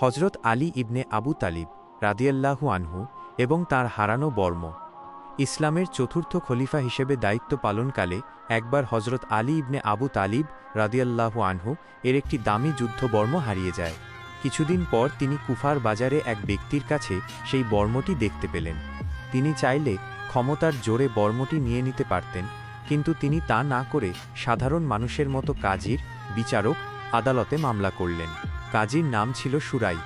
হজরত আলী ইবনে আবু তালিব রাদিয়াল্লাহু আনহু এবং তাঁর হারানো বর্ম। ইসলামের চতুর্থ খলিফা হিসেবে দায়িত্ব পালনকালে একবার হজরত আলী ইবনে আবু তালিব রাদিয়াল্লাহু আনহু এর একটি দামি যুদ্ধবর্ম হারিয়ে যায়। কিছুদিন পর তিনি কুফার বাজারে এক ব্যক্তির কাছে সেই বর্মটি দেখতে পেলেন। তিনি চাইলে ক্ষমতার জোরে বর্মটি নিয়ে নিতে পারতেন, কিন্তু তিনি তা না করে সাধারণ মানুষের মতো কাজীর, বিচারক, আদালতে মামলা করলেন। কাজীর নাম ছিল সুরাই।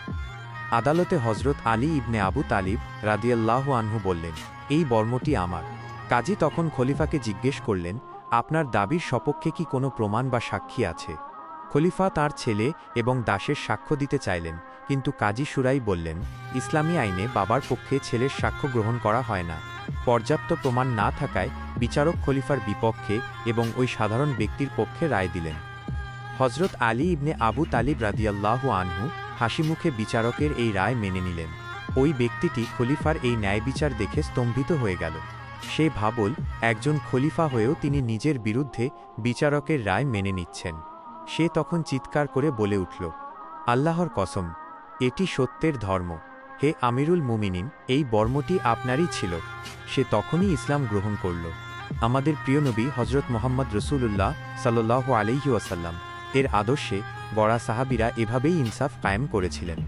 আদালতে হজরত আলী ইবনে আবু তালিব রাদিয়াল্লাহু আনহু বললেন, এই বর্মটি আমার। কাজী তখন খলিফাকে জিজ্ঞেস করলেন, আপনার দাবির সপক্ষে কি কোনো প্রমাণ বা সাক্ষী আছে? খলিফা তার ছেলে এবং দাসের সাক্ষ্য দিতে চাইলেন, কিন্তু কাজী সুরাই বললেন, ইসলামী আইনে বাবার পক্ষে ছেলের সাক্ষ্য গ্রহণ করা হয় না। পর্যাপ্ত প্রমাণ না থাকায় বিচারক খলিফার বিপক্ষে এবং ওই সাধারণ ব্যক্তির পক্ষে রায় দিলেন। হজরত আলী ইবনে আবু তালিব রাদিয়াল্লাহু আনহু হাসিমুখে বিচারকের এই রায় মেনে নিলেন। ওই ব্যক্তিটি খলিফার এই ন্যায়বিচার দেখে স্তম্ভিত হয়ে গেল। সে ভাবল, একজন খলিফা হয়েও তিনি নিজের বিরুদ্ধে বিচারকের রায় মেনে নিচ্ছেন। সে তখন চিৎকার করে বলে উঠল, আল্লাহর কসম, এটি সত্যের ধর্ম। হে আমিরুল মুমিনিন, এই বর্মটি আপনারই ছিল। সে তখনই ইসলাম গ্রহণ করল। আমাদের প্রিয় নবী হজরত মুহাম্মদ রাসূলুল্লাহ সাল্লাল্লাহু আলাইহি ওয়াসাল্লাম এর আদর্শে গড়া সাহাবীরা এভাবেই ইনসাফ কায়েম করেছিলেন।